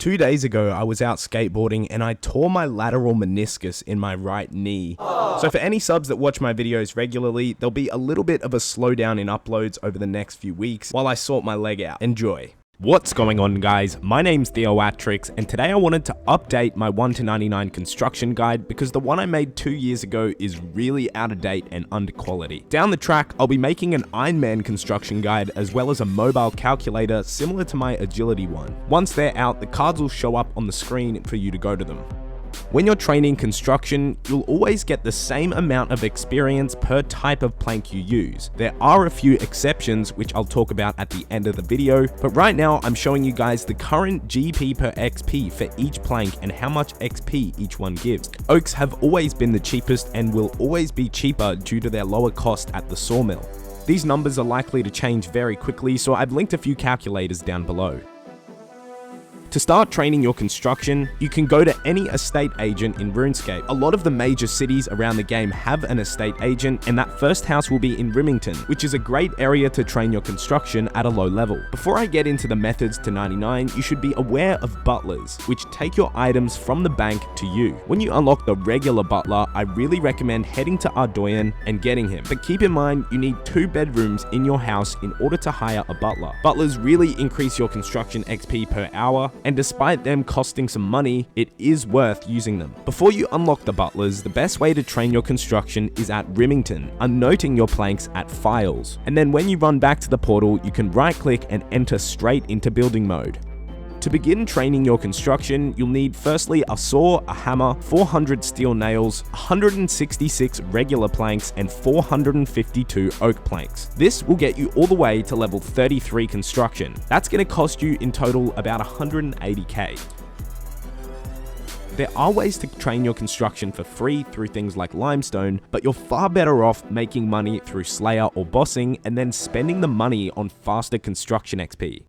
2 days ago, I was out skateboarding and I tore my lateral meniscus in my right knee. So for any subs that watch my videos regularly, there'll be a little bit of a slowdown in uploads over the next few weeks while I sort my leg out. Enjoy. What's going on, guys? My name's Theoatrix, and today I wanted to update my 1 to 99 construction guide because the one I made 2 years ago is really out of date and under quality. Down the track, I'll be making an Ironman construction guide as well as a mobile calculator similar to my agility one. Once they're out, the cards will show up on the screen for you to go to them. When you're training construction, you'll always get the same amount of experience per type of plank you use. There are a few exceptions, which I'll talk about at the end of the video, but right now I'm showing you guys the current GP per XP for each plank and how much XP each one gives. Oaks have always been the cheapest and will always be cheaper due to their lower cost at the sawmill. These numbers are likely to change very quickly, so I've linked a few calculators down below. To start training your construction, you can go to any estate agent in RuneScape. A lot of the major cities around the game have an estate agent, and that first house will be in Rimington, which is a great area to train your construction at a low level. Before I get into the methods to 99, you should be aware of butlers, which take your items from the bank to you. When you unlock the regular butler, I really recommend heading to Ardoyan and getting him. But keep in mind, you need 2 bedrooms in your house in order to hire a butler. Butlers really increase your construction XP per hour, and despite them costing some money, it is worth using them. Before you unlock the butlers, the best way to train your construction is at Rimington, unnoting your planks at files. And then when you run back to the portal, you can right click and enter straight into building mode. To begin training your construction, you'll need firstly a saw, a hammer, 400 steel nails, 166 regular planks, and 452 oak planks. This will get you all the way to level 33 construction. That's going to cost you in total about 180k. There are ways to train your construction for free through things like limestone, but you're far better off making money through Slayer or bossing and then spending the money on faster construction XP.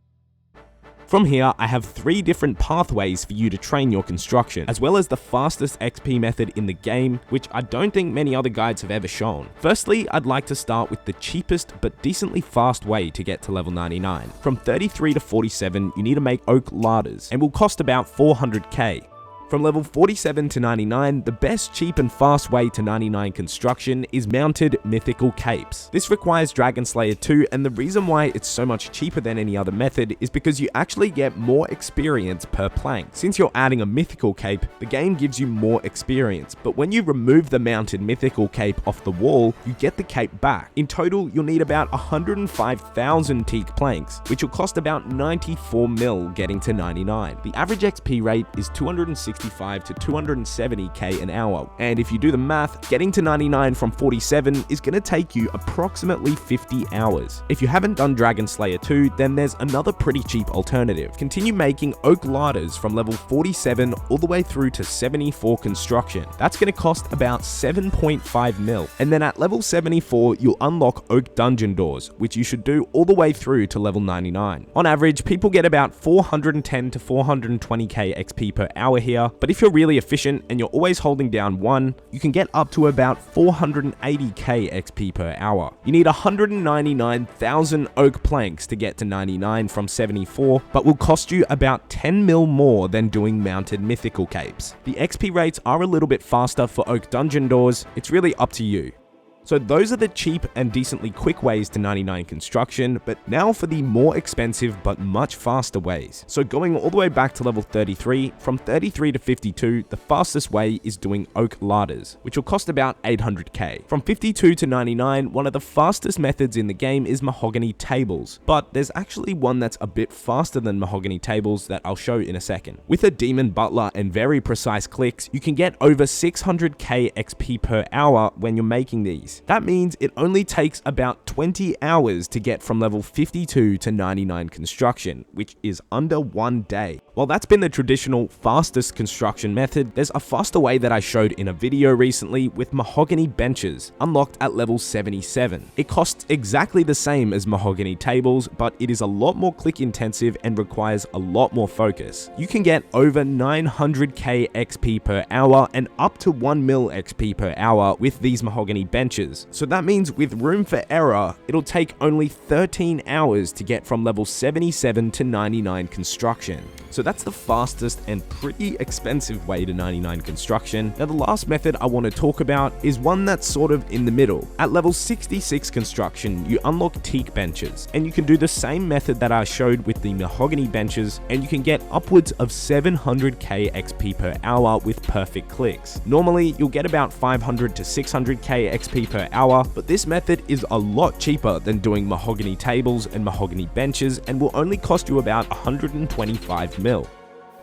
From here, I have 3 different pathways for you to train your construction, as well as the fastest XP method in the game, which I don't think many other guides have ever shown. Firstly, I'd like to start with the cheapest but decently fast way to get to level 99. From 33 to 47, you need to make oak ladders, and will cost about 400k. From level 47 to 99, the best cheap and fast way to 99 construction is mounted mythical capes. This requires Dragon Slayer 2, and the reason why it's so much cheaper than any other method is because you actually get more experience per plank. Since you're adding a mythical cape, the game gives you more experience, but when you remove the mounted mythical cape off the wall, you get the cape back. In total, you'll need about 105,000 teak planks, which will cost about 94 mil getting to 99. The average XP rate is 265 to 270k an hour, and if you do the math, getting to 99 from 47 is going to take you approximately 50 hours. If you haven't done Dragon Slayer 2, then there's another pretty cheap alternative. Continue making oak ladders from level 47 all the way through to 74 construction. That's going to cost about 7.5 mil, and then at level 74 you'll unlock oak dungeon doors, which you should do all the way through to level 99. On average, people get about 410 to 420k XP per hour here, but if you're really efficient and you're always holding down 1, you can get up to about 480k XP per hour. You need 199,000 oak planks to get to 99 from 74, but will cost you about 10 mil more than doing mounted mythical capes. The XP rates are a little bit faster for oak dungeon doors. It's really up to you. So those are the cheap and decently quick ways to 99 construction, but now for the more expensive but much faster ways. So going all the way back to level 33, from 33 to 52, the fastest way is doing oak ladders, which will cost about 800k. From 52 to 99, one of the fastest methods in the game is mahogany tables, but there's actually one that's a bit faster than mahogany tables that I'll show in a second. With a demon butler and very precise clicks, you can get over 600k XP per hour when you're making these. That means it only takes about 20 hours to get from level 52 to 99 construction, which is under 1 day. While that's been the traditional fastest construction method, there's a faster way that I showed in a video recently with mahogany benches, unlocked at level 77. It costs exactly the same as mahogany tables, but it is a lot more click intensive and requires a lot more focus. You can get over 900k XP per hour and up to 1 mil XP per hour with these mahogany benches. So that means with room for error, it'll take only 13 hours to get from level 77 to 99 construction. So that's the fastest and pretty expensive way to 99 construction. Now the last method I want to talk about is one that's sort of in the middle. At level 66 construction, you unlock teak benches, and you can do the same method that I showed with the mahogany benches, and you can get upwards of 700k XP per hour with perfect clicks. Normally, you'll get about 500 to 600k XP per hour, but this method is a lot cheaper than doing mahogany tables and mahogany benches and will only cost you about 125 mil.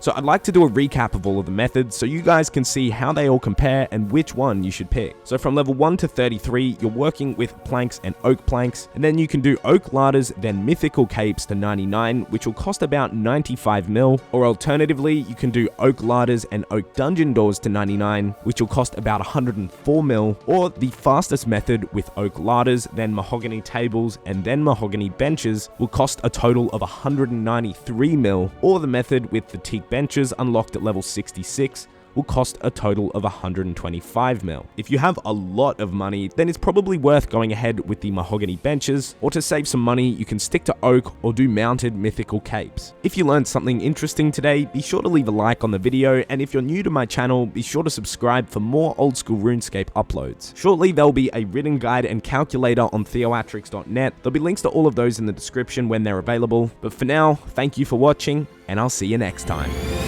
So I'd like to do a recap of all of the methods so you guys can see how they all compare and which one you should pick. So from level 1 to 33, you're working with planks and oak planks, and then you can do oak ladders, then mythical capes to 99, which will cost about 95 mil, or alternatively, you can do oak ladders and oak dungeon doors to 99, which will cost about 104 mil, or the fastest method with oak ladders, then mahogany tables, and then mahogany benches will cost a total of 193 mil, or the method with the teak benches unlocked at level 66 will cost a total of 125 mil. If you have a lot of money, then it's probably worth going ahead with the mahogany benches, or to save some money, you can stick to oak or do mounted mythical capes. If you learned something interesting today, be sure to leave a like on the video, and if you're new to my channel, be sure to subscribe for more old school RuneScape uploads. Shortly, there'll be a written guide and calculator on theoatrix.net. There'll be links to all of those in the description when they're available, but for now, thank you for watching, and I'll see you next time.